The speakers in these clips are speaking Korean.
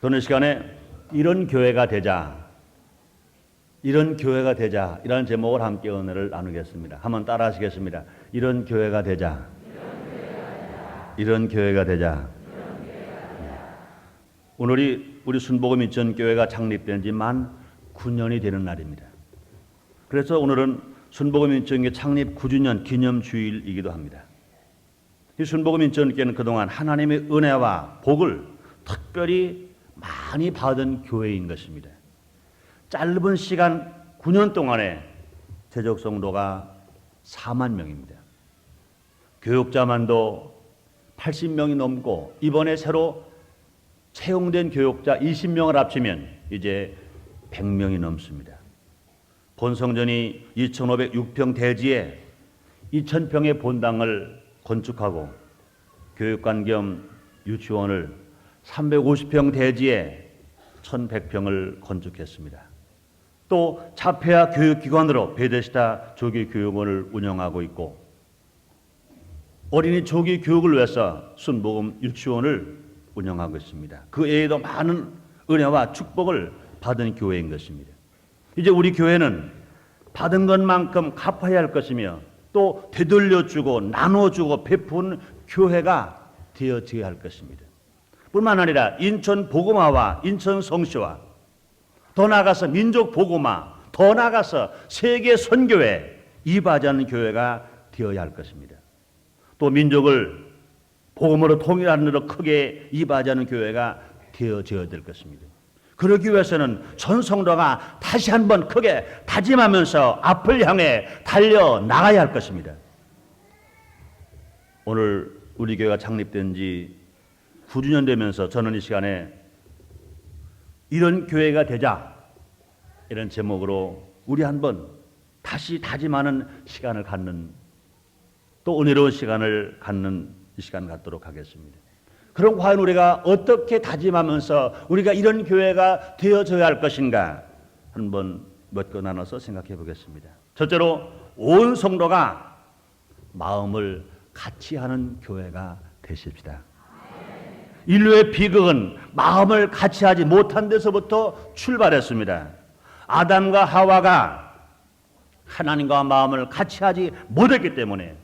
오늘 시간에 이런 교회가 되자, 이런 교회가 되자 이라는 제목을 함께 은혜를 나누겠습니다. 한번 따라 하시겠습니다. 이런 교회가 되자, 이런 교회가 되자. 오늘이 우리 순복음 인천교회가 창립된 지 만 9년이 되는 날입니다. 그래서 오늘은 순복음 인천교회 창립 9주년 기념주일이기도 합니다. 이 순복음 인천교회는 그동안 하나님의 은혜와 복을 특별히 많이 받은 교회인 것입니다. 짧은 시간 9년 동안에 재적 성도가 4만 명입니다. 교육자만도 80명이 넘고 이번에 새로 채용된 교육자 20명을 합치면 이제 100명이 넘습니다. 본성전이 2,506평 대지에 2,000평의 본당을 건축하고 교육관 겸 유치원을 350평 대지에 1,100평을 건축했습니다. 또 자폐아 교육기관으로 베데스다 조기교육원을 운영하고 있고 어린이 조기 교육을 위해서 순복음 유치원을 운영하고 있습니다. 그 외에도 많은 은혜와 축복을 받은 교회인 것입니다. 이제 우리 교회는 받은 것만큼 갚아야 할 것이며 또 되돌려주고 나눠주고 베푸는 교회가 되어져야 할 것입니다. 뿐만 아니라 인천 복음화와 인천 성시와 더 나아가서 민족 복음화, 더 나아가서 세계 선교회 이바지하는 교회가 되어야 할 것입니다. 또 민족을 복음으로 통일하는 데로 크게 이바지하는 교회가 되어져야 될 것입니다. 그러기 위해서는 전 성도가 다시 한번 크게 다짐하면서 앞을 향해 달려나가야 할 것입니다. 오늘 우리 교회가 창립된 지 9주년 되면서 저는 이 시간에 이런 교회가 되자 이런 제목으로 우리 한번 다시 다짐하는 시간을 갖는 또 은혜로운 시간을 갖는 이 시간 갖도록 하겠습니다. 그럼 과연 우리가 어떻게 다짐하면서 우리가 이런 교회가 되어져야 할 것인가 한번 몇 개 나눠서 생각해 보겠습니다. 첫째로 온 성도가 마음을 같이 하는 교회가 되십시다. 인류의 비극은 마음을 같이 하지 못한 데서부터 출발했습니다. 아담과 하와가 하나님과 마음을 같이 하지 못했기 때문에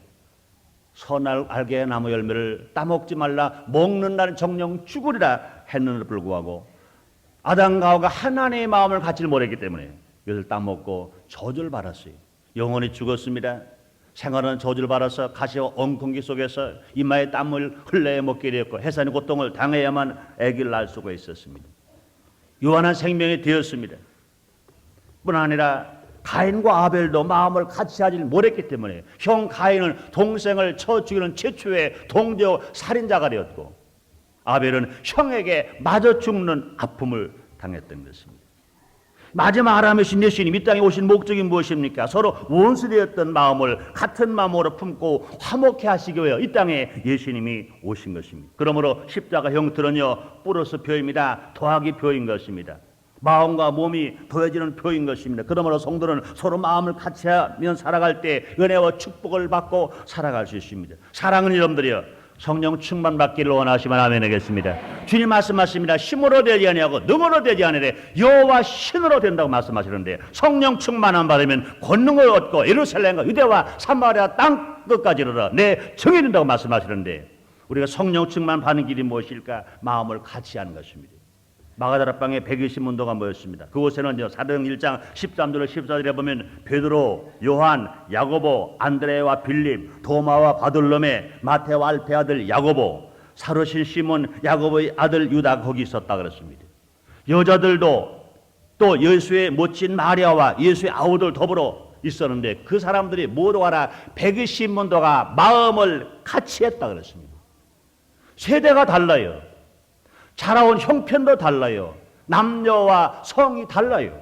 선을 알게 나무 열매를 따먹지 말라 먹는 날은 정령 죽으리라 했는데도 불구하고 아담과 하와가 하나님의 마음을 갖지 못했기 때문에 이것을 따먹고 저주를 받았어요. 영혼이 죽었습니다. 생활은 저주를 받아서 가시와 엉겅기 속에서 이마에 땀을 흘려야 먹게 되었고 해산의 고통을 당해야만 아기를 낳을 수가 있었습니다. 유한한 생명이 되었습니다. 뿐 아니라 가인과 아벨도 마음을 같이 하지 못했기 때문에 형 가인은 동생을 쳐 죽이는 최초의 동조 살인자가 되었고 아벨은 형에게 맞아 죽는 아픔을 당했던 것입니다. 마지막 아람이신 예수님 이 땅에 오신 목적이 무엇입니까? 서로 원수되었던 마음을 같은 마음으로 품고 화목해 하시기 위해 이 땅에 예수님이 오신 것입니다. 그러므로 십자가 형틀은요 플러스 표입니다. 더하기 표인 것입니다. 마음과 몸이 더해지는 표인 것입니다. 그러므로 성도는 서로 마음을 같이 하면 살아갈 때 은혜와 축복을 받고 살아갈 수 있습니다. 사랑하는 여러분들이여 성령 충만 받기를 원하시면 아멘 하겠습니다. 주님 말씀하십니다. 힘으로 되지 아니하고 능으로 되지 아니하되 여호와 신으로 된다고 말씀하시는데 성령 충만함 받으면 권능을 얻고 예루살렘과 유대와 사마리아 땅 끝까지 이르러 내 증인이 된다고 말씀하시는데 우리가 성령 충만 받는 길이 무엇일까? 마음을 같이 하는 것입니다. 마가다락방에 120문도가 모였습니다. 그곳에는 사도행 1장 13절로 14절에 보면 베드로, 요한, 야고보, 안드레와 빌립, 도마와 바돌로메, 마테와 알페 아들 야고보, 사르신 시몬, 야고보의 아들 유다 거기 있었다 그랬습니다. 여자들도 또 예수의 모친 마리아와 예수의 아우들 더불어 있었는데 그 사람들이 모두 알아 120문도가 마음을 같이 했다 그랬습니다. 세대가 달라요. 자라온 형편도 달라요. 남녀와 성이 달라요.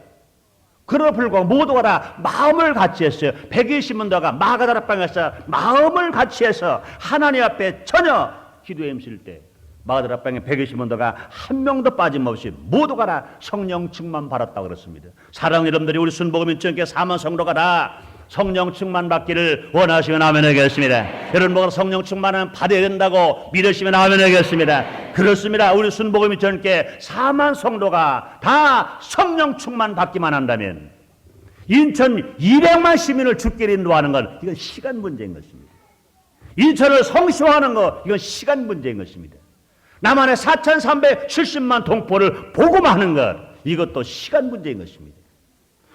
그러나 불구하고 모두가 다 마음을 같이 했어요. 120문도가 마가다락방에서 마음을 같이 해서 하나님 앞에 전혀 기도에 힘쓸 때 마가다락방에 120문도가 한 명도 빠짐없이 모두가 다 성령 충만 받았다고 그랬습니다. 사랑하는 여러분들이 우리 순복음 인천교회 4만 성도가 다 성령 충만 받기를 원하시면 아멘 하겠습니다. 여러분 모두 성령 충만은 받아야 된다고 믿으시면 아멘 하겠습니다. 그렇습니다. 우리 순복음 전께 4만 성도가 다 성령 충만 받기만 한다면 인천 200만 시민을 죽게 인도하는 건 이건 시간 문제인 것입니다. 인천을 성시화하는 것 이건 시간 문제인 것입니다. 남한의 4,370만 동포를 복음하는 것 이것도 시간 문제인 것입니다.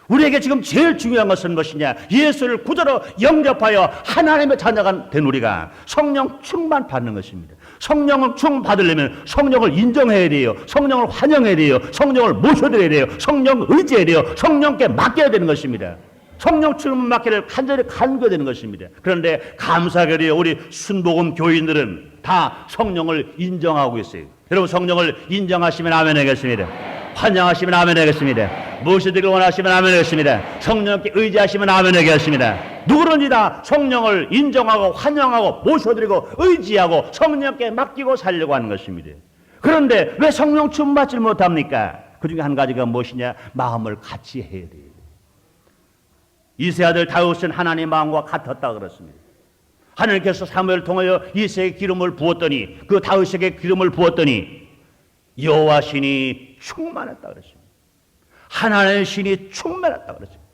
우리에게 지금 제일 중요한 것은 무엇이냐? 예수를 구주로 영접하여 하나님의 자녀가 된 우리가 성령 충만 받는 것입니다. 성령을 충만 받으려면 성령을 인정해야 돼요. 성령을 환영해야 돼요. 성령을 모셔드려야 돼요. 성령을 의지해야 돼요. 성령께 맡겨야 되는 것입니다. 성령 충만 받기를 간절히 간구해야 되는 것입니다. 그런데 감사하게도 우리 순복음 교인들은 다 성령을 인정하고 있어요. 여러분 성령을 인정하시면 아멘 하겠습니다. 환영하시면 아멘 하겠습니다. 무엇이든지 원하시면 아멘 하겠습니다. 성령께 의지하시면 아멘 하겠습니다. 누구든지 다 성령을 인정하고 환영하고 모셔드리고 의지하고 성령께 맡기고 살려고 하는 것입니다. 그런데 왜 성령 충만받지 못합니까? 그 중에 한 가지가 무엇이냐? 마음을 같이 해야 돼요. 이세 아들 다윗은 하나님의 마음과 같았다 그렇습니다. 하나님께서 사무엘을 통하여 이세에게 기름을 부었더니 그 다윗에게 기름을 부었더니 여호와 신이 충만했다 그랬습니다. 하나님의 신이 충만했다 그랬습니다.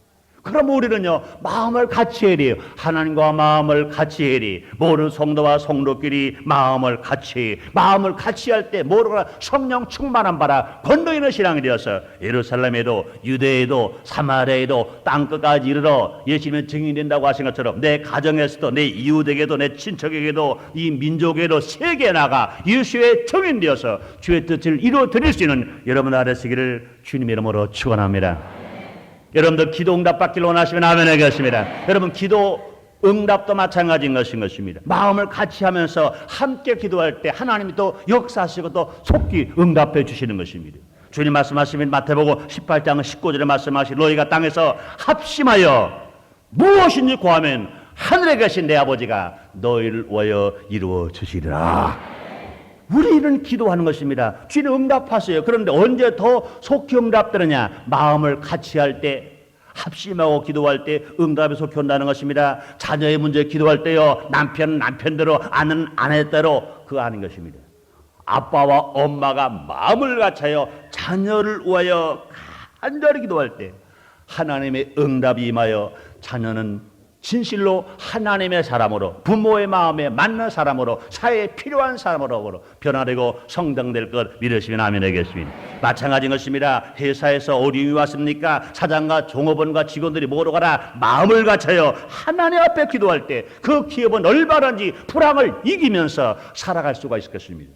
그럼 우리는요 마음을 같이 해야 돼요. 하나님과 마음을 같이 해야 돼요. 모든 성도와 성도끼리 마음을 같이 할 때 모두가 성령 충만한 바라 건너이는 신앙이 되어서 예루살렘에도 유대에도 사마리아에도 땅끝까지 이르러 예수님의 증인이 된다고 하신 것처럼 내 가정에서도 내 이웃에게도 내 친척에게도 이 민족에도 세계에 나가 예수의 증인 되어서 주의 뜻을 이루어 드릴 수 있는 여러분 아래 서기를 주님의 이름으로 축원합니다. 여러분들 기도 응답 받기를 원하시면 아멘 하겠습니다. 여러분 기도 응답도 마찬가지인 것입니다. 마음을 같이 하면서 함께 기도할 때 하나님이 또 역사하시고 또 속히 응답해 주시는 것입니다. 주님 말씀하시면 마태복음 18장 19절에 말씀하시 너희가 땅에서 합심하여 무엇인지 구하면 하늘에 계신 내 아버지가 너희를 위하여 이루어 주시리라. 우리는 기도하는 것입니다. 주님 응답하세요. 그런데 언제 더 속히 응답되느냐? 마음을 같이 할 때, 합심하고 기도할 때 응답이 속히 온다는 것입니다. 자녀의 문제 기도할 때요, 남편은 남편대로, 아내는 아내대로 그거 하는 것입니다. 아빠와 엄마가 마음을 같이하여 자녀를 위하여 간절히 기도할 때 하나님의 응답이 임하여 자녀는 진실로 하나님의 사람으로 부모의 마음에 맞는 사람으로 사회에 필요한 사람으로 변화되고 성장될 것 믿으시면 아멘 하겠습니다. 마찬가지인 것입니다. 회사에서 어려움이 왔습니까? 사장과 종업원과 직원들이 모두 가라 마음을 같이하여 하나님 앞에 기도할 때 그 기업은 얼마든지 불황을 이기면서 살아갈 수가 있을 것입니다.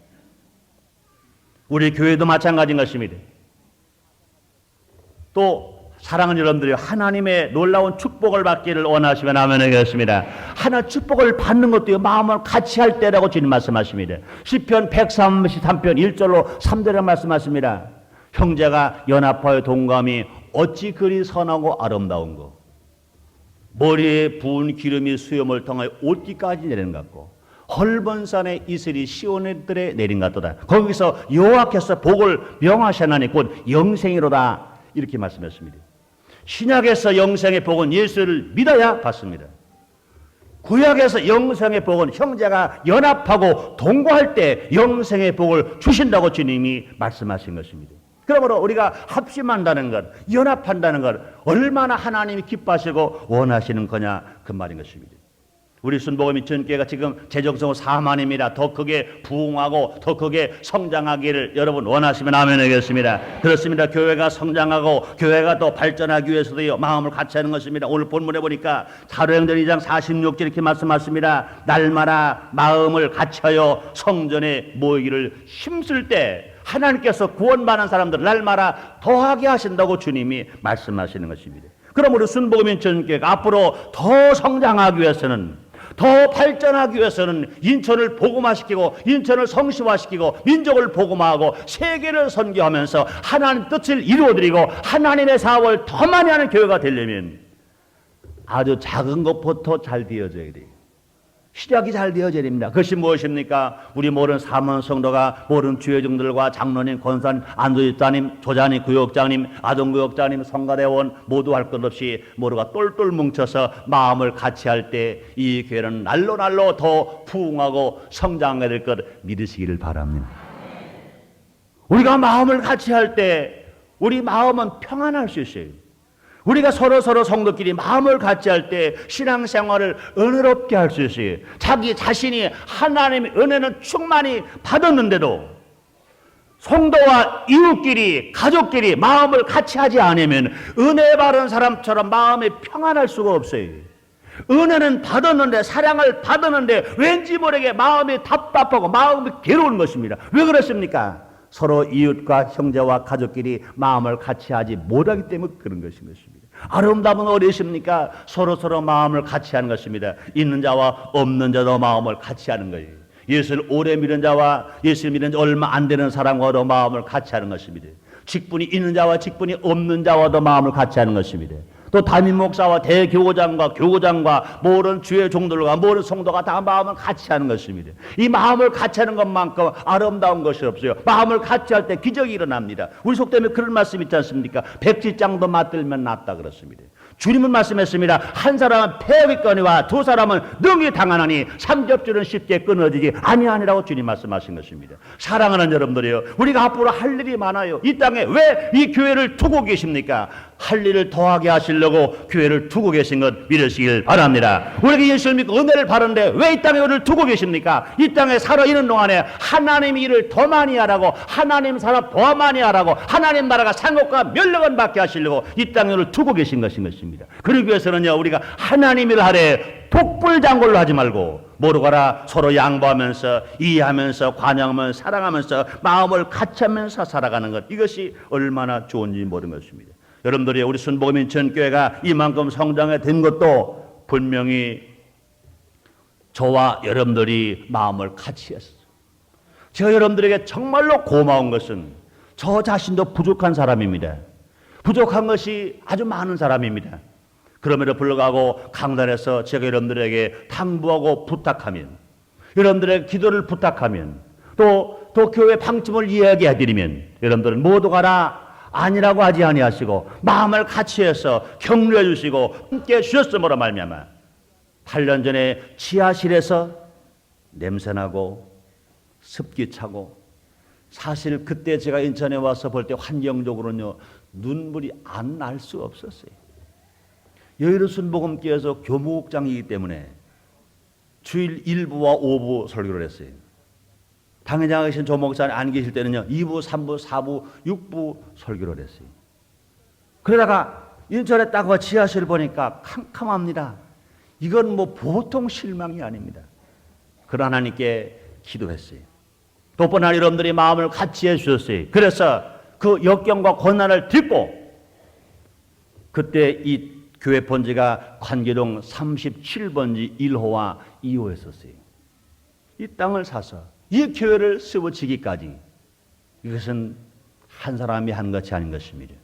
우리 교회도 마찬가지인 것입니다. 또 사랑하는 여러분들이 하나님의 놀라운 축복을 받기를 원하시면 아멘 하겠습니다. 하나님 축복을 받는 것도 마음을 같이 할 때라고 주님 말씀하십니다. 시편 133편 1절로 3절에 말씀하십니다. 형제가 연합하여 동감이 어찌 그리 선하고 아름다운고 머리에 부은 기름이 수염을 통하여 옷깃까지 내리는 것 같고 헐본 산의 이슬이 시온들에 내린 것 같도다. 거기서 여호와께서 복을 명하시나니 곧 영생이로다 이렇게 말씀했습니다. 신약에서 영생의 복은 예수를 믿어야 받습니다. 구약에서 영생의 복은 형제가 연합하고 동거할 때 영생의 복을 주신다고 주님이 말씀하신 것입니다. 그러므로 우리가 합심한다는 것, 연합한다는 것 얼마나 하나님이 기뻐하시고 원하시는 거냐 그 말인 것입니다. 우리 순복음 인천교회가 지금 재정성으로 4만입니다. 더 크게 부흥하고 더 크게 성장하기를 여러분 원하시면 아멘 하겠습니다. 그렇습니다. 교회가 성장하고 교회가 더 발전하기 위해서도요 마음을 같이 하는 것입니다. 오늘 본문에 보니까 사도행전 2장 46절 이렇게 말씀하십니다. 날마다 마음을 같이하여 성전에 모이기를 힘쓸 때 하나님께서 구원받는 사람들 날마다 더하게 하신다고 주님이 말씀하시는 것입니다. 그럼 우리 순복음 인천교회가 앞으로 더 성장하기 위해서는 더 발전하기 위해서는 인천을 복음화시키고 인천을 성시화시키고 민족을 복음화하고 세계를 선교하면서 하나님 뜻을 이루어드리고 하나님의 사업을 더 많이 하는 교회가 되려면 아주 작은 것부터 잘 되어져야 돼요. 시작이 잘 되어져야 됩니다. 그것이 무엇입니까? 우리 모든 사모하는 성도가 모든 주회중들과 장로님, 권사님, 안도집사님, 조자님, 구역장님, 아동구역장님, 성가대원 모두 할 것 없이 모두가 똘똘 뭉쳐서 마음을 같이 할 때 이 교회는 날로 더 부흥하고 성장하게 될 것 믿으시기를 바랍니다. 우리가 마음을 같이 할 때 우리 마음은 평안할 수 있어요. 우리가 서로 성도끼리 마음을 같이 할 때 신앙생활을 은혜롭게 할 수 있어요. 자기 자신이 하나님의 은혜는 충만히 받았는데도 성도와 이웃끼리 가족끼리 마음을 같이 하지 않으면 은혜 받은 사람처럼 마음이 평안할 수가 없어요. 은혜는 받았는데, 사랑을 받았는데 왠지 모르게 마음이 답답하고 마음이 괴로운 것입니다. 왜 그렇습니까? 서로 이웃과 형제와 가족끼리 마음을 같이 하지 못하기 때문에 그런 것입니다. 아름다움은 어디십니까? 서로 마음을 같이 하는 것입니다. 있는 자와 없는 자도 마음을 같이 하는 거예요. 예수를 오래 믿은 자와 예수를 믿은 지 얼마 안 되는 사람과도 마음을 같이 하는 것입니다. 직분이 있는 자와 직분이 없는 자와도 마음을 같이 하는 것입니다. 또 담임 목사와 대교구장과 교구장과 모든 주의 종들과 모든 성도가 다 마음을 같이 하는 것입니다. 이 마음을 같이 하는 것만큼 아름다운 것이 없어요. 마음을 같이 할 때 기적이 일어납니다. 우리 속담에 그런 말씀 있지 않습니까? 백지장도 맞들면 낫다 그렇습니다. 주님은 말씀했습니다. 한 사람은 패하겠거니와 두 사람은 능히 당하나니 삼겹줄은 쉽게 끊어지지 아니하니라고 주님 말씀하신 것입니다. 사랑하는 여러분들이요, 우리가 앞으로 할 일이 많아요. 이 땅에 왜 이 교회를 두고 계십니까? 할 일을 더하게 하시려고 교회를 두고 계신 것 믿으시길 바랍니다. 우리가 예수를 믿고 은혜를 받는데 왜 이 땅에 우리를 두고 계십니까? 이 땅에 살아있는 동안에 하나님 일을 더 많이 하라고, 하나님 사람 더 많이 하라고, 하나님 나라가 상급과 멸력을 받게 하시려고 이 땅에 우리를 두고 계신 것입니다. 그러기 위해서는요, 우리가 하나님 일 하되 독불장군로 하지 말고 뭐로 가라? 서로 양보하면서 이해하면서 관여하면서 사랑하면서 마음을 같이 하면서 살아가는 것, 이것이 얼마나 좋은지 모르는 것입니다. 여러분들이 우리 순복음 인천교회가 이만큼 성장해 된 것도 분명히 저와 여러분들이 마음을 같이 했어요. 제가 여러분들에게 정말로 고마운 것은 저 자신도 부족한 사람입니다. 부족한 것이 아주 많은 사람입니다. 그럼에도 불구하고 강단에서 제가 여러분들에게 당부하고 부탁하면, 여러분들에게 기도를 부탁하면, 또 교회 방침을 이야기해드리면 여러분들은 모두 가라 아니라고 하지 아니하시고 마음을 같이 해서 격려해 주시고 함께 주셨으므로 말미암아 8년 전에 지하실에서 냄새나고 습기 차고, 사실 그때 제가 인천에 와서 볼 때 환경적으로는요 눈물이 안 날 수 없었어요. 여의도 순복음교회에서 교목장이기 때문에 주일 1부와 5부 설교를 했어요. 당회장에 계신 조 목사님 안 계실 때는요 2부, 3부, 4부, 6부 설교를 했어요. 그러다가 인천에 딱 와 지하실을 보니까 캄캄합니다. 이건 뭐 보통 실망이 아닙니다. 그러나 하나님께 기도했어요. 또 뻔한 여러분들이 마음을 같이 해주셨어요. 그래서 그 역경과 고난을 딛고 그때 이 교회 본지가 관계동 37번지 1호와 2호였었어요. 이 땅을 사서 이 교회를 세워지기까지 이것은 한 사람이 한 것이 아닌 것입니다.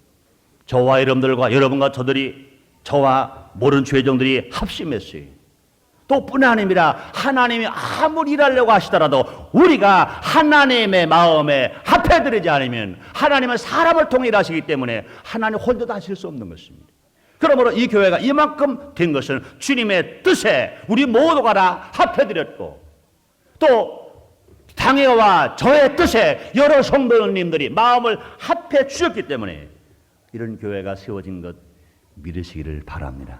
저와 여러분들과 여러분과 저들이, 저와 모든 죄종들이 합심했어요. 또 뿐이 아닙니다. 하나님이 아무리 일하려고 하시더라도 우리가 하나님의 마음에 합해드리지 않으면 하나님은 사람을 통해 일하시기 때문에 하나님 혼자 다 하실 수 없는 것입니다. 그러므로 이 교회가 이만큼 된 것은 주님의 뜻에 우리 모두가 다 합해드렸고, 또 당회와 저의 뜻에 여러 성도님들이 마음을 합해 주셨기 때문에 이런 교회가 세워진 것 믿으시기를 바랍니다.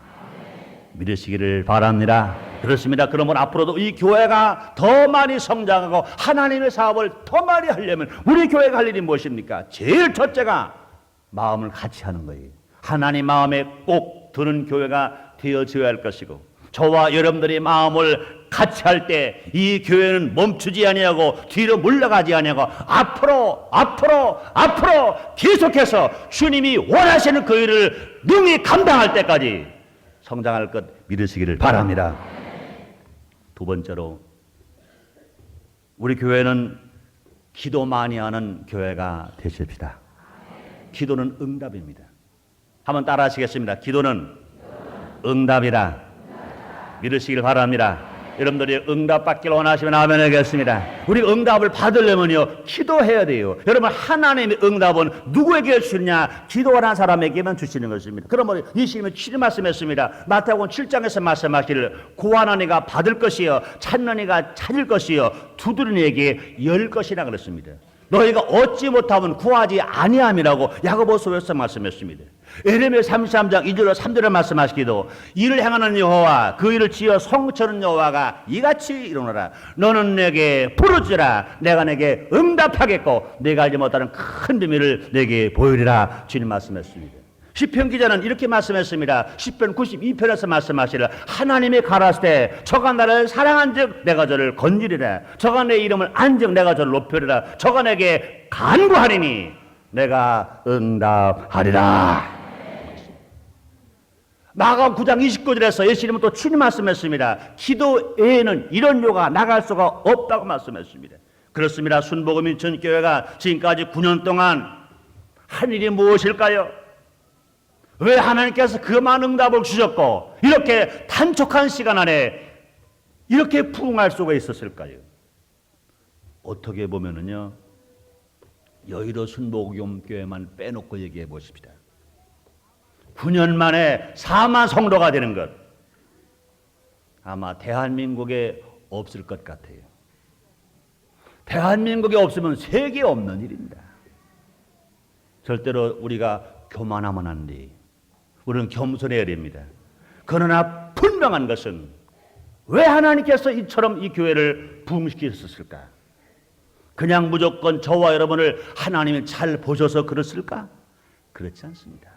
믿으시기를 바랍니다. 그렇습니다. 그러면 앞으로도 이 교회가 더 많이 성장하고 하나님의 사업을 더 많이 하려면 우리 교회가 할 일이 무엇입니까? 제일 첫째가 마음을 같이 하는 거예요. 하나님 마음에 꼭 드는 교회가 되어져야 할 것이고, 저와 여러분들이 마음을 같이 할 때 이 교회는 멈추지 아니하고 뒤로 물러가지 아니하고 앞으로 계속해서 주님이 원하시는 그 일을 능히 감당할 때까지 성장할 것 믿으시기를 바랍니다. 두 번째로, 우리 교회는 기도 많이 하는 교회가 되십시다. 기도는 응답입니다. 한번 따라 하시겠습니다. 기도는 응답이다. 믿으시길 바랍니다. 여러분들이 응답받기를 원하시면 아멘 하겠습니다. 우리 응답을 받으려면요 기도해야 돼요. 여러분 하나님의 응답은 누구에게 주느냐? 기도하는 사람에게만 주시는 것입니다. 그러면 예수님은 7일 말씀했습니다. 마태복음 7장에서 말씀하시기를 구하는 이가 받을 것이요 찾는 이가 찾을 것이요 두드리는 이에게 열 것이라 그랬습니다. 너희가 얻지 못하면 구하지 아니함이라고 야고보서에서 말씀했습니다. 에레미야 33장 2절로 3절에 말씀하시기도 이를 행하는 여호와 그 일을 지어 성취하는 여호와가 이같이 이르노라. 너는 내게 부르짖으라. 내가 내게 응답하겠고 내가 알지 못하는 큰 비밀을 내게 보이리라. 주님 말씀했습니다. 시편 기자는 이렇게 말씀했습니다. 시편 92편에서 말씀하시라. 하나님이 가라사대 때 저가 나를 사랑한즉 내가 저를 건지리라. 저가 내 이름을 안즉 내가 저를 높이리라. 저가 내게 간구하리니 내가 응답하리라. 마가복음 9장 29절에서 예수님은 또 친히 말씀했습니다. 기도 외에는 이런 요가 나갈 수가 없다고 말씀했습니다. 그렇습니다. 순복음 인천교회가 지금까지 9년 동안 한 일이 무엇일까요? 왜 하나님께서 그 많은 응답을 주셨고 이렇게 단촉한 시간 안에 이렇게 부응할 수가 있었을까요? 어떻게 보면은요 여의도 순복음교회만 빼놓고 얘기해 보십시다. 9년 만에 4만 성도가 되는 것 아마 대한민국에 없을 것 같아요. 대한민국에 없으면 세계에 없는 일입니다. 절대로 우리가 교만하면 안 돼. 우리는 겸손해야 됩니다. 그러나 분명한 것은 왜 하나님께서 이처럼 이 교회를 부흥시키셨을까? 그냥 무조건 저와 여러분을 하나님이 잘 보셔서 그랬을까? 그렇지 않습니다.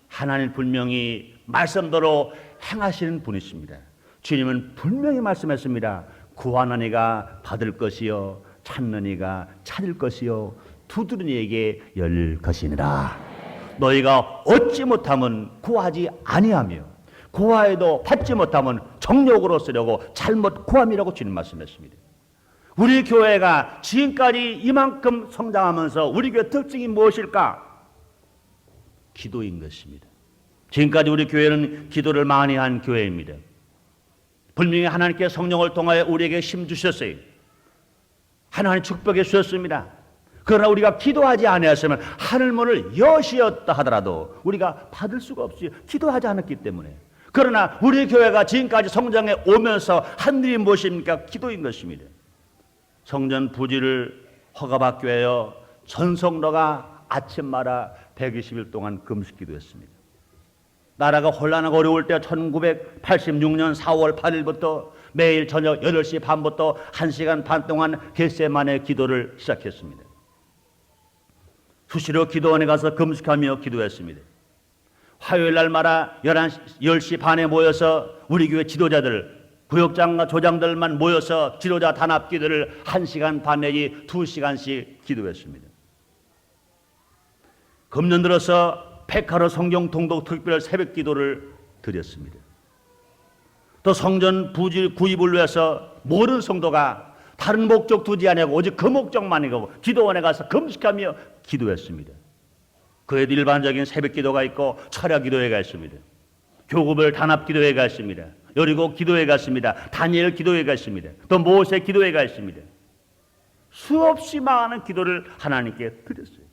하나님 분명히 말씀대로 행하시는 분이십니다. 주님은 분명히 말씀했습니다. 구하는 이가 받을 것이요 찾는 이가 찾을 것이요 두드리는 이에게 열 것이니라. 너희가 얻지 못하면 구하지 아니하며 구하여도 받지 못하면 정욕으로 쓰려고 잘못 구함이라고 주님 말씀했습니다. 우리 교회가 지금까지 이만큼 성장하면서 우리 교회 특징이 무엇일까? 기도인 것입니다. 지금까지 우리 교회는 기도를 많이 한 교회입니다. 분명히 하나님께 성령을 통하여 우리에게 힘 주셨어요. 하나님 축복해 주셨습니다. 그러나 우리가 기도하지 아니했으면 하늘문을 여시었다 하더라도 우리가 받을 수가 없어요. 기도하지 않았기 때문에. 그러나 우리 교회가 지금까지 성장해 오면서 한 일이 무엇입니까? 기도인 것입니다. 성전 부지를 허가받기 위하여 전성도가 아침마다 120일 동안 금식 기도했습니다. 나라가 혼란하고 어려울 때 1986년 4월 8일부터 매일 저녁 8시 반부터 1시간 반 동안 겟세마네 기도를 시작했습니다. 수시로 기도원에 가서 금식하며 기도했습니다. 화요일 날마다 10시 반에 모여서 우리 교회 지도자들, 부역장과 조장들만 모여서 지도자 단합 기도를 1시간 반 내지 2시간씩 기도했습니다. 금년 들어서 백화로 성경 통독 특별 새벽 기도를 드렸습니다. 또 성전 부지 구입을 위해서 모든 성도가 다른 목적 두지 아니하고 오직 그 목적만이고 기도원에 가서 금식하며 기도했습니다. 그에도 일반적인 새벽 기도가 있고 철야 기도회가 있습니다. 교구별 단합 기도회가 있습니다. 여리고 기도회가 있습니다. 다니엘 기도회가 있습니다. 또 모세 기도회가 있습니다. 수없이 많은 기도를 하나님께 드렸어요.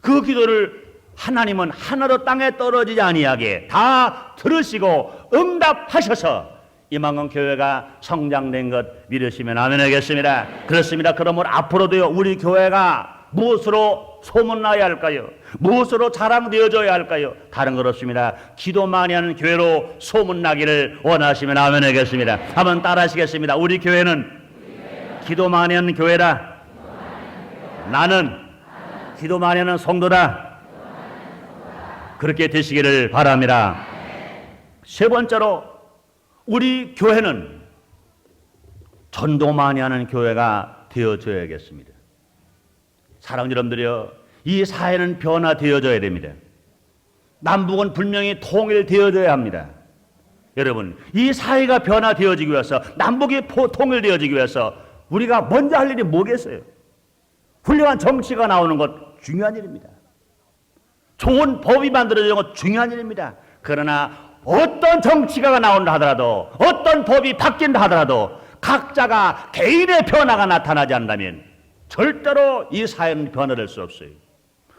그 기도를 하나님은 하나도 땅에 떨어지지 아니하게 다 들으시고 응답하셔서 이만큼 교회가 성장된 것 믿으시면 아멘 하겠습니다. 그렇습니다. 그러므로 앞으로도요 우리 교회가 무엇으로 소문나야 할까요? 무엇으로 자랑되어져야 할까요? 다른 것 없습니다. 기도 많이 하는 교회로 소문나기를 원하시면 아멘 하겠습니다. 한번 따라 하시겠습니다. 우리 교회는 기도 많이 하는 교회라. 나는 기도 많이 하는 성도다. 그렇게 되시기를 바랍니다. 세 번째로 우리 교회는 전도 많이 하는 교회가 되어줘야겠습니다. 사랑하는 여러분들이요, 이 사회는 변화되어져야 됩니다. 남북은 분명히 통일되어져야 합니다. 여러분, 이 사회가 변화되어지기 위해서, 남북이 통일되어지기 위해서 우리가 먼저 할 일이 뭐겠어요? 훌륭한 정치가 나오는 것 중요한 일입니다. 좋은 법이 만들어지는 것 중요한 일입니다. 그러나 어떤 정치가가 나온다 하더라도 어떤 법이 바뀐다 하더라도 각자가 개인의 변화가 나타나지 않는다면 절대로 이 사회는 변화될 수 없어요.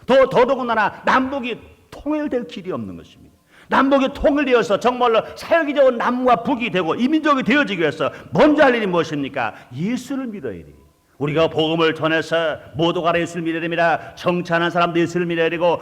더더군다나 남북이 통일될 길이 없는 것입니다. 남북이 통일되어서 정말로 살기 좋은 남과 북이 되고 이민족이 되어지기 위해서 먼저 할 일이 무엇입니까? 예수를 믿어야 돼요. 우리가 복음을 전해서 모두가 예수를 믿어야 됩니다. 정치하는 사람도 예수를 믿어야 되고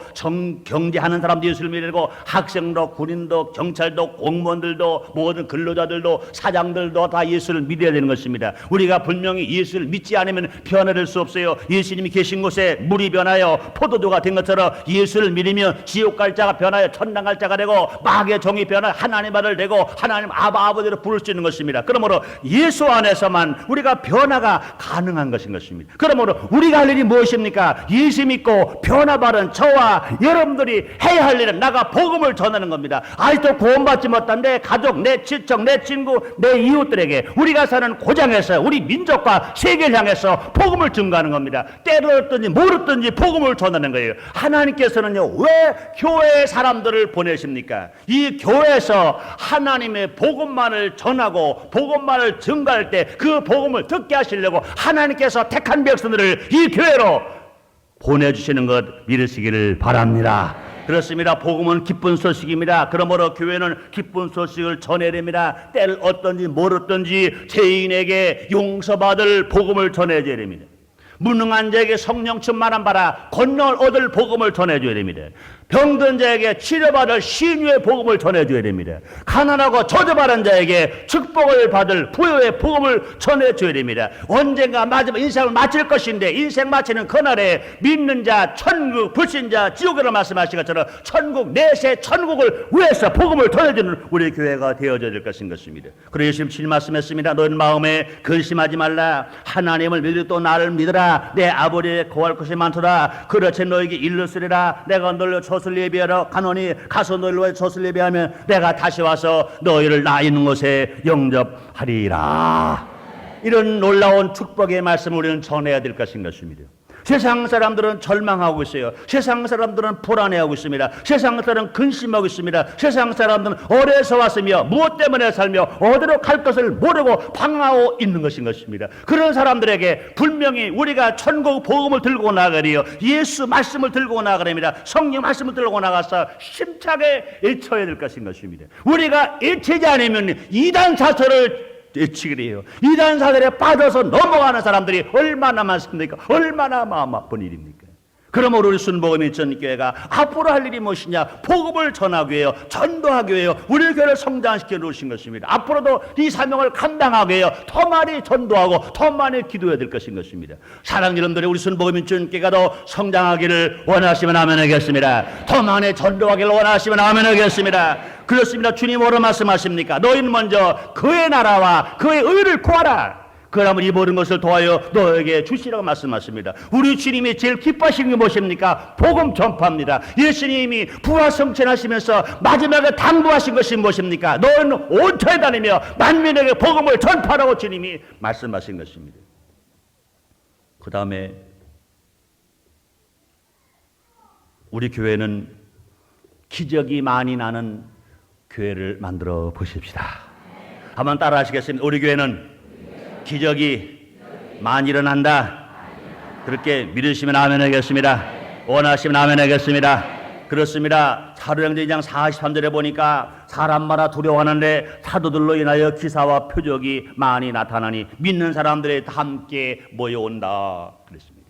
경제하는 사람도 예수를 믿어야 되고 학생도 군인도 경찰도 공무원들도 모든 근로자들도 사장들도 다 예수를 믿어야 되는 것입니다. 우리가 분명히 예수를 믿지 않으면 변화될 수 없어요. 예수님이 계신 곳에 물이 변하여 포도주가 된 것처럼 예수를 믿으면 지옥 갈 자가 변하여 천당 갈 자가 되고 마귀의 종이 변하여 하나님 아들 되고 하나님 아버지로 부를 수 있는 것입니다. 그러므로 예수 안에서만 우리가 변화가 가능한 것입니다. 그러므로 우리가 할 일이 무엇입니까? 예수 믿고 변화받은 저와 여러분들이 해야 할 일은 나가 복음을 전하는 겁니다. 아직도 구원받지 못한 내 가족, 내 친척, 내 친구, 내 이웃들에게 우리가 사는 고장에서 우리 민족과 세계를 향해서 복음을 증거하는 겁니다. 때를 얻든지 모르든지 복음을 전하는 거예요. 하나님께서는요, 왜 교회의 사람들을 보내십니까? 이 교회에서 하나님의 복음만을 전하고 복음만을 증거할 때 그 복음을 듣게 하시려고 하나님께서 택한 백성들을 이 교회로 보내주시는 것 믿으시기를 바랍니다. 그렇습니다. 복음은 기쁜 소식입니다. 그러므로 교회는 기쁜 소식을 전해야 됩니다. 때를 얻든지 모르든지 죄인에게 용서받을 복음을 전해줘야 됩니다. 무능한 자에게 성령 충만한 바라 건너를 얻을 복음을 전해줘야 됩니다. 병든 자에게 치료받을 신유의 복음을 전해줘야 됩니다. 가난하고 저주받은 자에게 축복을 받을 부요의 복음을 전해줘야 됩니다. 언젠가 마지막 인생을 마칠 것인데 인생 마치는 그날에 믿는 자 천국, 불신자 지옥으로 말씀하신 것처럼 천국 내세 천국을 위해서 복음을 전해주는 우리 교회가 되어져야 될 것인 것입니다. 그래서 예수님 칠 말씀했습니다. 너희는 마음에 근심하지 말라. 하나님을 믿으 또 나를 믿으라. 내 아버지의 구할 것이 많도다. 그렇지 너에게 일렀으리라. 내가 너를 젖을 예비하러 가노니 가서 너희를 젖을 예비하면 내가 다시 와서 너희를 나 있는 곳에 영접하리라. 이런 놀라운 축복의 말씀을 우리는 전해야 될 것인 것입니다. 세상 사람들은 절망하고 있어요. 세상 사람들은 불안해하고 있습니다. 세상 사람들은 근심하고 있습니다. 세상 사람들은 어디서 왔으며 무엇 때문에 살며 어디로 갈 것을 모르고 방황하고 있는 것인 것입니다. 그런 사람들에게 분명히 우리가 천국 복음을 들고 나가리요, 예수 말씀을 들고 나가랍니다. 성령 말씀을 들고 나가서 힘차게 외쳐야 될 것인 것입니다. 우리가 외치지 않으면 이단 사설을 외치게 해요. 이단 사설에 빠져서 넘어가는 사람들이 얼마나 많습니까? 얼마나 마음 아픈 일입니까? 그러므로 우리 순복음의 전교회가 앞으로 할 일이 무엇이냐? 복음을 전하기 위해요, 전도하기 위해요, 우리 교회를 성장시켜 놓으신 것입니다. 앞으로도 이 사명을 감당하기 위해요, 더 많이 전도하고 더 많이 기도해야 될 것인 것입니다. 사랑하는 여러분들이 우리 순복음의 전교회가 더 성장하기를 원하시면 아멘 하겠습니다. 더 많이 전도하기를 원하시면 아멘 하겠습니다. 그렇습니다. 주님 뭐로 말씀하십니까? 너희는 먼저 그의 나라와 그의 의를 구하라. 그러면 이 모든 것을 도하여 너에게 주시라고 말씀하십니다. 우리 주님이 제일 기뻐하시는 게 무엇입니까? 복음 전파입니다. 예수님이 부활승천하시면서 마지막에 당부하신 것이 무엇입니까? 너는 온 터에 다니며 만민에게 복음을 전파라고 주님이 말씀하신 것입니다. 그 다음에 우리 교회는 기적이 많이 나는 교회를 만들어 보십시다. 한번 따라 하시겠습니다. 우리 교회는 기적이 많이 일어난다. 그렇게 믿으시면 아멘 하겠습니다. 원하시면 아멘 하겠습니다. 그렇습니다. 사도행전 2장 43절에 보니까 사람마다 두려워하는데 사도들로 인하여 기사와 표적이 많이 나타나니 믿는 사람들이 다 함께 모여온다. 그랬습니다.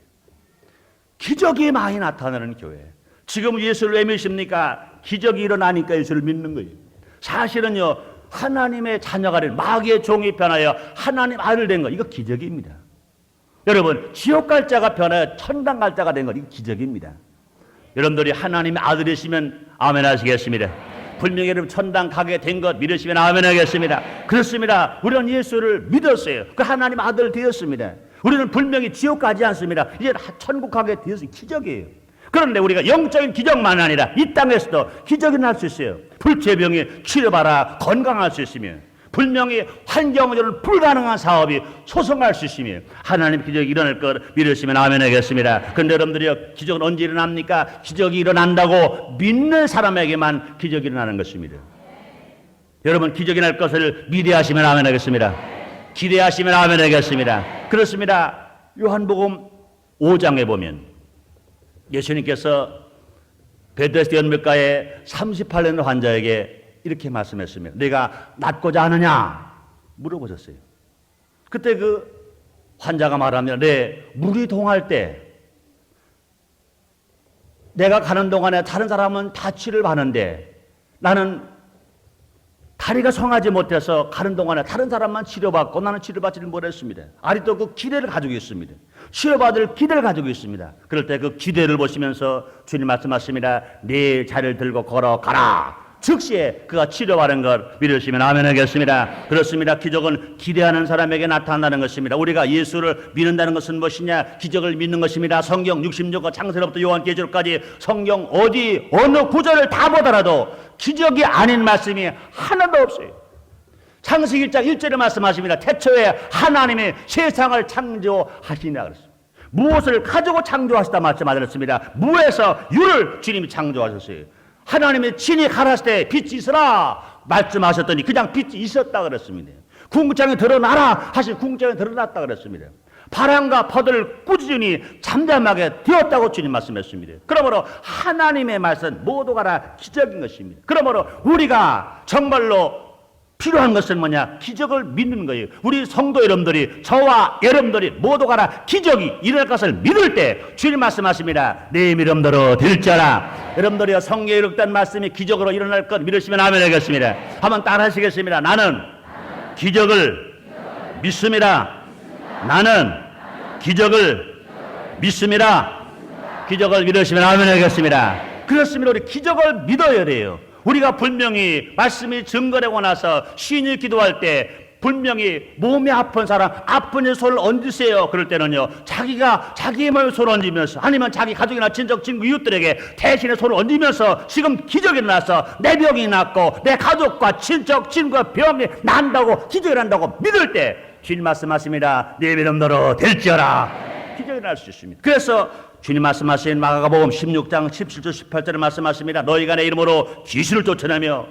기적이 많이 나타나는 교회. 지금 예수를 왜 믿습니까? 기적이 일어나니까 예수를 믿는 거예요. 사실은요, 하나님의 자녀가 된 마귀의 종이 변하여 하나님 아들 된 것, 이거 기적입니다. 여러분, 지옥 갈 자가 변하여 천당 갈 자가 된 것, 이거 기적입니다. 여러분들이 하나님의 아들이시면 아멘 하시겠습니다. 분명히 여러분 천당 가게 된 것 믿으시면 아멘 하겠습니다. 그렇습니다. 우리는 예수를 믿었어요. 그 하나님 아들 되었습니다. 우리는 분명히 지옥 가지 않습니다. 이제 천국 가게 되었어요. 기적이에요. 그런데 우리가 영적인 기적만 아니라 이 땅에서도 기적이 날 수 있어요. 불치병이 치료받아 건강할 수 있으며, 분명히 환경으로는 불가능한 사업이 소송할 수 있으며, 하나님 기적이 일어날 것 믿으시면 아멘 하겠습니다. 그런데 여러분들이 기적은 언제 일어납니까? 기적이 일어난다고 믿는 사람에게만 기적이 일어나는 것입니다. 여러분 기적이 날 것을 기대하시면 아멘 하겠습니다. 기대하시면 아멘 하겠습니다. 그렇습니다. 요한복음 5장에 보면 예수님께서 베데스다 연못가에 38년 환자에게 이렇게 말씀했습니다. 내가 낫고자 하느냐 물어보셨어요. 그때 그 환자가 말합니다. 물이 동할 때 내가 가는 동안에 다른 사람은 다 치료를 받는데 나는 다리가 성하지 못해서 가는 동안에 다른 사람만 치료받고 나는 치료받지를 못했습니다. 아직도 그 기대를 가지고 있습니다. 치료받을 기대를 가지고 있습니다. 그럴 때 그 기대를 보시면서 주님 말씀하십니다. 네 자리를 들고 걸어가라. 즉시에 그가 치료받은 걸 믿으시면 아멘 하겠습니다. 그렇습니다. 기적은 기대하는 사람에게 나타난다는 것입니다. 우리가 예수를 믿는다는 것은 무엇이냐? 기적을 믿는 것입니다. 성경 66권 창세로부터 요한계시록까지 성경 어느 구절을 다 보더라도 기적이 아닌 말씀이 하나도 없어요. 창세기 1장 1절에 말씀하십니다. 태초에 하나님이 세상을 창조하시냐 그랬습니다. 무엇을 가지고 창조하시다 말씀하셨습니다. 무에서 유를 주님이 창조하셨어요. 하나님의 친히 가라사대 때 빛이 있으라 말씀하셨더니 그냥 빛이 있었다 그랬습니다. 궁극장에 드러나라 하신 궁극장에 드러났다 그랬습니다. 바람과 파도를 꾸준히 잠잠하게 되었다고 주님 말씀했습니다. 그러므로 하나님의 말씀 모두가 다 기적인 것입니다. 그러므로 우리가 정말로 필요한 것은 뭐냐? 기적을 믿는 거예요. 우리 성도 여러분들이 저와 여러분들이 모두가 다 기적이 일어날 것을 믿을 때 주님 말씀하십니다. 내 믿음대로 될지어라. 여러분들이 성경에 기록된 말씀이 기적으로 일어날 것 믿으시면 아멘 하겠습니다. 한번 따라 하시겠습니다. 나는 기적을 믿습니다. 나는 기적을 믿습니다. 기적을 믿으시면 아멘 하겠습니다. 그렇습니다. 우리 기적을 믿어야 돼요. 우리가 분명히 말씀이 증거되고 나서 신이 기도할 때 분명히 몸이 아픈 사람 아픈 이 손을 얹으세요. 그럴 때는요 자기가 자기의 몸에 손을 얹으면서 아니면 자기 가족이나 친척 친구 이웃들에게 대신에 손을 얹으면서 지금 기적이 일어나서 내 병이 낫고 내 가족과 친척 친구가 병이 난다고 기적이 난다고 믿을 때 주님 말씀하십니다. 내 믿음대로 될지어라. 기적이 일어날 수 있습니다. 그래서 주님 말씀하신 마가복음 16장 17절 18절에 말씀하십니다. 너희가 내 이름으로 귀신을 쫓아내며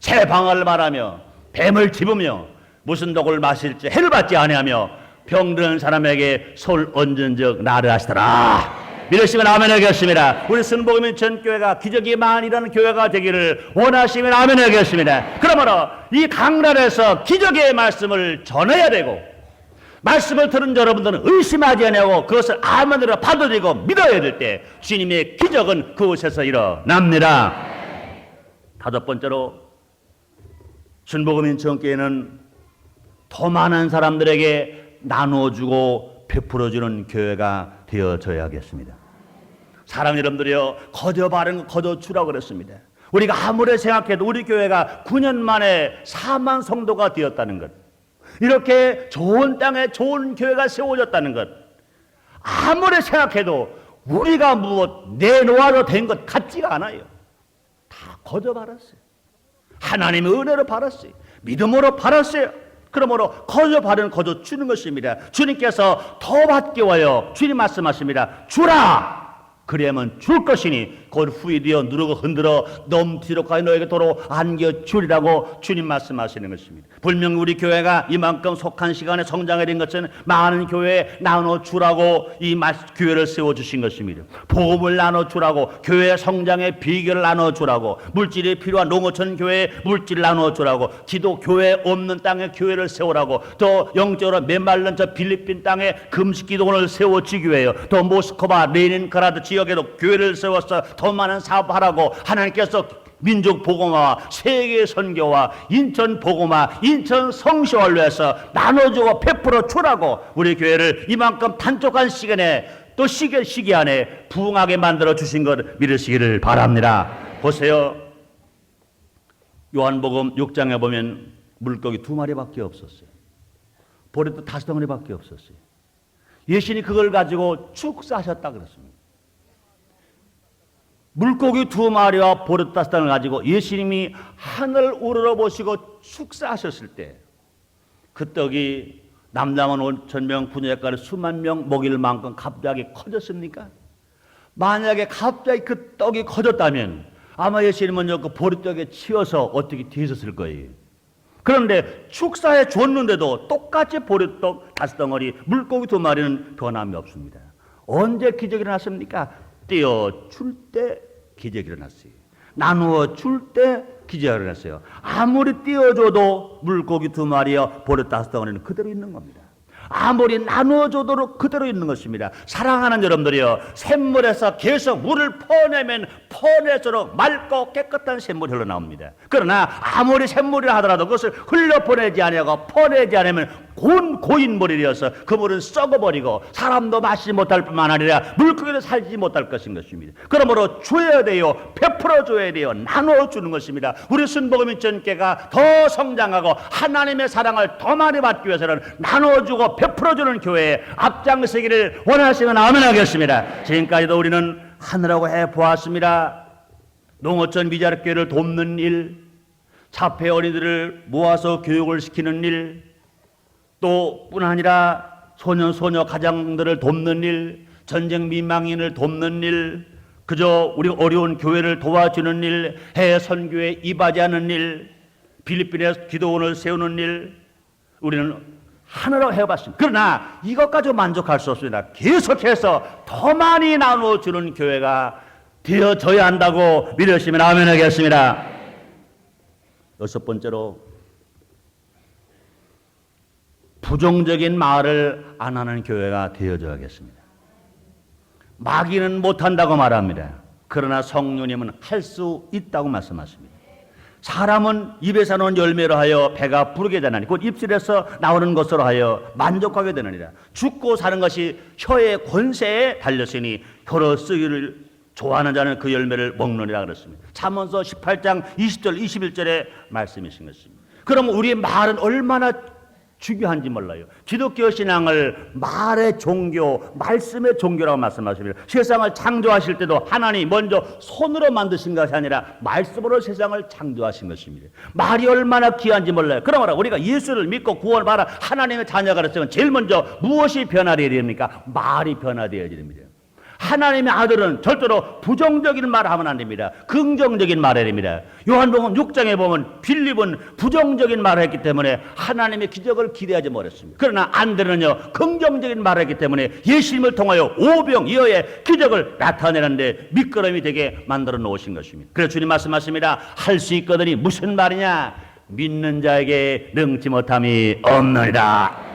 새 방언을 말하며 뱀을 집으며 무슨 독을 마실지 해를 받지 아니하며 병든 사람에게 손을 얹은 적 나를 하시더라. 믿으시면 아멘 하겠습니다. 우리 순복음인 전교회가 기적이 많이 일어나는 교회가 되기를 원하시면 아멘 하겠습니다. 그러므로 이 강단에서 기적의 말씀을 전해야 되고 말씀을 들은 여러분들은 의심하지 않냐고 그것을 아멘으로 받아들이고 믿어야 될 때 주님의 기적은 그곳에서 일어납니다. 다섯 번째로 순복음인 전교회는 더 많은 사람들에게 나눠주고 베풀어주는 교회가 되어져야겠습니다. 사랑 여러분들이요 거저 바른 거저 주라고 그랬습니다. 우리가 아무리 생각해도 우리 교회가 9년 만에 4만 성도가 되었다는 것, 이렇게 좋은 땅에 좋은 교회가 세워졌다는 것, 아무리 생각해도 우리가 무엇 내놓아도 된 것 같지가 않아요. 다 거저 받았어요. 하나님의 은혜로 받았어요. 믿음으로 받았어요. 그러므로 거저 받은 거저 주는 것입니다. 주님께서 더 받게 와요. 주님 말씀하십니다. 주라. 그래야만 줄 것이니 곧 후이되어 누르고 흔들어 넘치도까지 너에게 도로 안겨주리라고 주님 말씀하시는 것입니다. 분명 우리 교회가 이만큼 속한 시간에 성장해 된 것은 많은 교회에 나눠주라고 이 교회를 세워주신 것입니다. 복음을 나눠주라고, 교회 성장의 비결을 나눠주라고, 물질이 필요한 농어촌 교회에 물질을 나눠주라고, 기도 교회 없는 땅에 교회를 세우라고, 또 영적으로 메말른 저 필리핀 땅에 금식 기도원을 세워주기 위해요. 또 모스크바, 레닌그라드 지역에도 교회를 세워서 더 많은 사업하라고 하나님께서 민족 복음화와 세계 선교와 인천 복음화, 인천 성시화를 위해서 나눠주고 베풀어 주라고 우리 교회를 이만큼 단축한 시간에 또 시기 안에 부흥하게 만들어 주신 것 믿으시기를 바랍니다. 보세요. 요한복음 6장에 보면 물고기 2마리밖에 없었어요. 보리도 5덩어리밖에 없었어요. 예수님이 그걸 가지고 축사하셨다 그랬습니다. 물고기 2마리와 보리 5덩을 가지고 예수님이 하늘 우러러보시고 축사하셨을 때 그 떡이 남당원 5,000명 분야가를 수만 명 먹일 만큼 갑자기 커졌습니까? 만약에 갑자기 그 떡이 커졌다면 아마 예수님은요 그 보리떡에 치여서 어떻게 뒤졌을 거예요. 그런데 축사해 줬는데도 똑같이 보리떡 5덩어리, 물고기 2마리는 변함이 없습니다. 언제 기적이 일어났습니까? 떼어줄 때 기적이 일어났어요. 나누어 줄 때 기적이 일어났어요. 아무리 떼어줘도 물고기 2마리와 보리 5덩어리는 그대로 있는 겁니다. 아무리 나누어줘도 그대로 있는 것입니다. 사랑하는 여러분들이요, 샘물에서 계속 물을 퍼내면 퍼낼수록 맑고 깨끗한 샘물이 흘러나옵니다. 그러나 아무리 샘물이라 하더라도 그것을 흘려보내지 아니하고 퍼내지 않으면 고인물이 되어서 그 물은 썩어버리고 사람도 마시지 못할 뿐만 아니라 물고기도 살지 못할 것인 것입니다. 그러므로 줘야 돼요. 베풀어 줘야 돼요. 나누어 주는 것입니다. 우리 순복음인 전교회가 더 성장하고 하나님의 사랑을 더 많이 받기 위해서는 나누어 주고 베풀어 주는 교회에 앞장서기를 원하시면 아멘 하겠습니다. 지금까지도 우리는 하느라고 해 보았습니다. 농어촌 미자립교회를 돕는 일, 자폐 어린이들을 모아서 교육을 시키는 일, 또 뿐 아니라 소년 소녀 가장들을 돕는 일, 전쟁 민망인을 돕는 일, 그저 우리 어려운 교회를 도와주는 일, 해외 선교에 이바지하는 일, 필리핀에 기도원을 세우는 일, 우리는 하느라고 해봤습니다. 그러나 이것 가지고 만족할 수 없습니다. 계속해서 더 많이 나눠주는 교회가 되어져야 한다고 믿으시면 아멘 하겠습니다. 6번째로, 부정적인 말을 안 하는 교회가 되어져야겠습니다. 마귀는 못한다고 말합니다. 그러나 성령님은 할 수 있다고 말씀하십니다. 사람은 입에서 나오는 열매로 하여 배가 부르게 되나니, 곧 입술에서 나오는 것으로 하여 만족하게 되느니라. 죽고 사는 것이 혀의 권세에 달렸으니 혀로 쓰기를 좋아하는 자는 그 열매를 먹느니라 그랬습니다. 잠언서 18장 20절 21절의 말씀이신 것입니다. 그럼 우리의 말은 얼마나 중요한지 몰라요. 기독교 신앙을 말의 종교, 말씀의 종교라고 말씀하십니다. 세상을 창조하실 때도 하나님이 먼저 손으로 만드신 것이 아니라 말씀으로 세상을 창조하신 것입니다. 말이 얼마나 귀한지 몰라요. 그러므로 우리가 예수를 믿고 구원을 받아 하나님의 자녀가 됐으면 제일 먼저 무엇이 변화되어야 됩니까? 말이 변화되어야 됩니다. 하나님의 아들은 절대로 부정적인 말을 하면 안 됩니다. 긍정적인 말을 해야 됩니다. 요한복음 6장에 보면 빌립은 부정적인 말을 했기 때문에 하나님의 기적을 기대하지 못했습니다. 그러나 안드레는요, 긍정적인 말을 했기 때문에 예수님을 통하여 오병이어의 기적을 나타내는데 밑거름이 되게 만들어 놓으신 것입니다. 그래서 주님 말씀하십니다. 할 수 있거든이 무슨 말이냐? 믿는 자에게 능치 못함이 없느니라.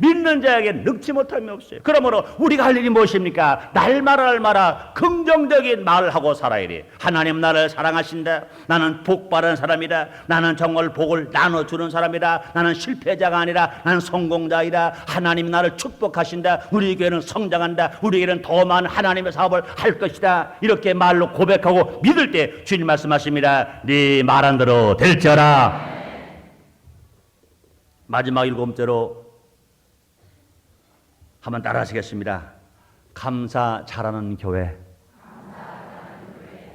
믿는 자에게 능치 못함이 없어요. 그러므로 우리가 할 일이 무엇입니까? 날마다 긍정적인 말을 하고 살아야 돼. 하나님 나를 사랑하신다. 나는 복 받은 사람이다. 나는 정말 복을 나눠주는 사람이다. 나는 실패자가 아니라 나는 성공자이다. 하나님 나를 축복하신다. 우리 교회는 성장한다. 우리 교회는 더 많은 하나님의 사업을 할 것이다. 이렇게 말로 고백하고 믿을 때 주님 말씀하십니다. 네 말한 대로 될지어라. 마지막 7번째로 한번 따라 하시겠습니다. 감사 잘하는 교회.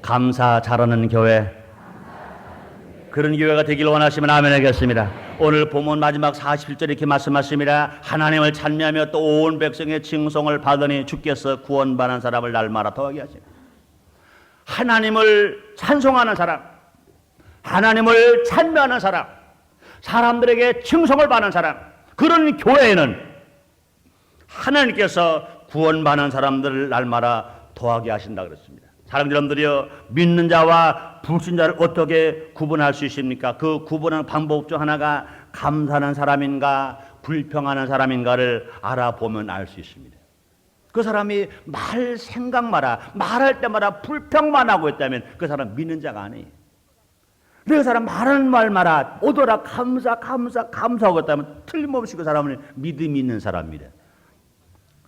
감사 잘하는 교회. 그런 교회가 되길 원하시면 아멘 하겠습니다. 오늘 본문 마지막 47절에 이렇게 말씀하십니다. 하나님을 찬미하며 또 온 백성의 칭송을 받으니 주께서 구원받은 사람을 날마다 더하게 하시니. 하나님을 찬송하는 사람, 하나님을 찬미하는 사람, 사람들에게 칭송을 받는 사람, 그런 교회에는 하나님께서 구원받는 사람들을 날마다 더하게 하신다 그랬습니다. 사랑하는 여러분들이요, 믿는 자와 불신자를 어떻게 구분할 수 있습니까? 그 구분하는 방법 중 하나가 감사하는 사람인가 불평하는 사람인가를 알아보면 알 수 있습니다. 그 사람이 말 생각마다 말할 때마다 불평만 하고 있다면 그 사람 믿는 자가 아니에요. 그 사람 말하는 말마다 오더라 감사하고 있다면 틀림없이 그 사람은 믿음이 있는 사람입니다.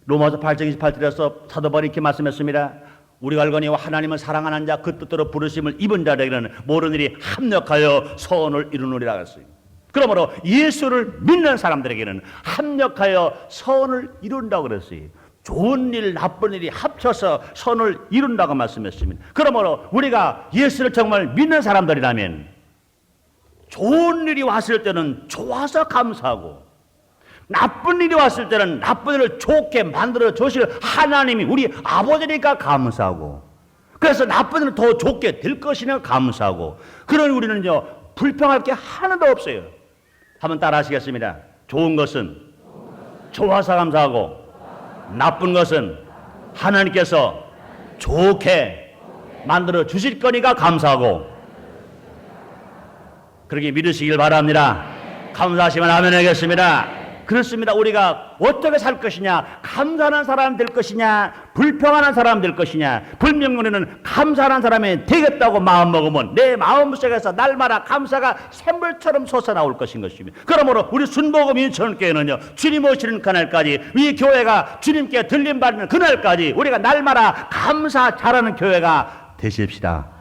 로마서 8장 28절에서 사도 바울이 이렇게 말씀했습니다. 우리가 알거니와 하나님을 사랑하는 자 그 뜻대로 부르심을 입은 자들에게는 모든 일이 합력하여 선을 이루느니라 했어요. 그러므로 예수를 믿는 사람들에게는 합력하여 선을 이룬다고 그랬어요. 좋은 일, 나쁜 일이 합쳐서 선을 이룬다고 말씀했습니다. 그러므로 우리가 예수를 정말 믿는 사람들이라면 좋은 일이 왔을 때는 좋아서 감사하고 나쁜 일이 왔을 때는 나쁜 일을 좋게 만들어 주실 하나님이 우리 아버지니까 감사하고, 그래서 나쁜 일은 더 좋게 될 것이니까 감사하고, 그런 우리는요 불평할 게 하나도 없어요. 한번 따라 하시겠습니다. 좋은 것은 좋아서 감사하고 나쁜 것은 하나님께서 좋게 만들어 주실 거니까 감사하고, 그렇게 믿으시길 바랍니다. 감사하시면 아멘 하겠습니다. 그렇습니다. 우리가 어떻게 살 것이냐, 감사하는 사람 될 것이냐, 불평하는 사람 될 것이냐. 분명 우리는 감사하는 사람이 되겠다고 마음먹으면 내 마음속에서 날마다 감사가 샘물처럼 솟아나올 것인 것입니다. 그러므로 우리 순복음 인천교회는요, 주님 오시는 그날까지, 이 교회가 주님께 들림받는 그날까지 우리가 날마다 감사 잘하는 교회가 되십시다.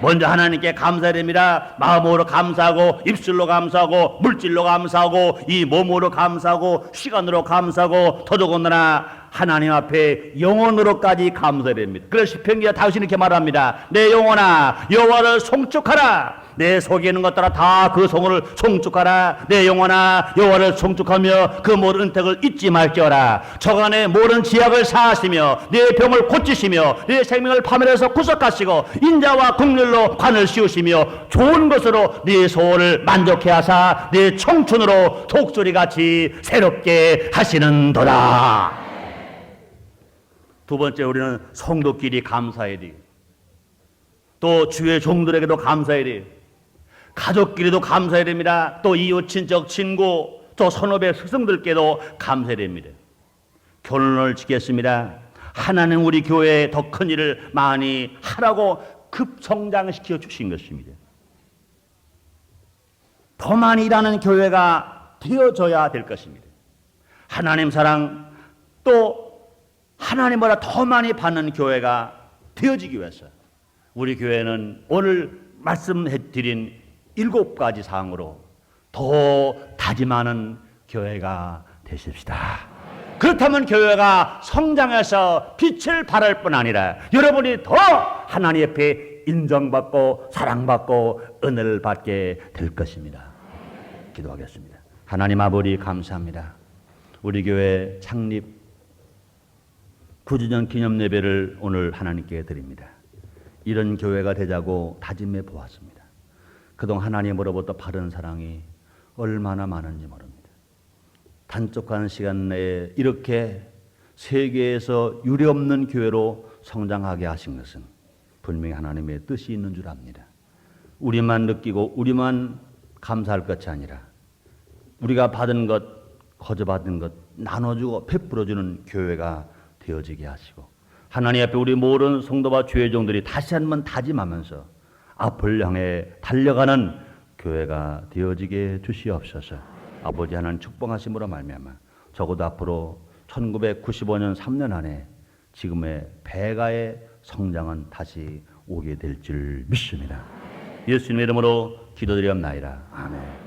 먼저 하나님께 감사해야 됩니다. 마음으로 감사하고, 입술로 감사하고, 물질로 감사하고, 이 몸으로 감사하고, 시간으로 감사하고, 더더군다나 하나님 앞에 영혼으로까지 감사해야 됩니다. 그래서 시편기가 다윗이 이렇게 말합니다. 내 영혼아 여호와를 송축하라. 내 속에 있는 것들아 다 그 성을 송축하라. 내 영혼아 여호와를 송축하며 그 모든 은택을 잊지 말지어라. 저간에 모든 지약을 사하시며 내 병을 고치시며 내 생명을 파멸해서 구속하시고 인자와 긍휼로 관을 씌우시며 좋은 것으로 네 소원을 만족해 하사 내 청춘으로 독수리같이 새롭게 하시는도다. 두 번째, 우리는 성도끼리 감사해야 돼요. 또 주의 종들에게도 감사해야 돼요. 가족끼리도 감사해야 됩니다. 또 이웃, 친척, 친구, 또 선후배 스승들께도 감사해야 됩니다. 결론을 짓겠습니다. 하나님 우리 교회에 더 큰 일을 많이 하라고 급성장시켜 주신 것입니다. 더 많이 일하는 교회가 되어져야 될 것입니다. 하나님 사랑, 또 하나님보다 더 많이 받는 교회가 되어지기 위해서 우리 교회는 오늘 말씀해드린 7가지 사항으로 더 다짐하는 교회가 되십시다. 그렇다면 교회가 성장해서 빛을 발할 뿐 아니라 여러분이 더 하나님 앞에 인정받고 사랑받고 은혜를 받게 될 것입니다. 기도하겠습니다. 하나님 아버지 감사합니다. 우리 교회 창립 9주년 기념 예배를 오늘 하나님께 드립니다. 이런 교회가 되자고 다짐해 보았습니다. 그동안 하나님으로부터 받은 사랑이 얼마나 많은지 모릅니다. 단축한 시간 내에 이렇게 세계에서 유례없는 교회로 성장하게 하신 것은 분명히 하나님의 뜻이 있는 줄 압니다. 우리만 느끼고 우리만 감사할 것이 아니라 우리가 받은 것, 거저받은 것 나눠주고 베풀어주는 교회가 되어지게 하시고, 하나님 앞에 우리 모든 성도와 주의 종들이 다시 한번 다짐하면서 앞을 향해 달려가는 교회가 되어지게 주시옵소서. 아버지 하나님 축복하심으로 말미암아 적어도 앞으로 1995년 3년 안에 지금의 배가의 성장은 다시 오게 될 줄 믿습니다. 예수님의 이름으로 기도드리옵나이다. 아멘.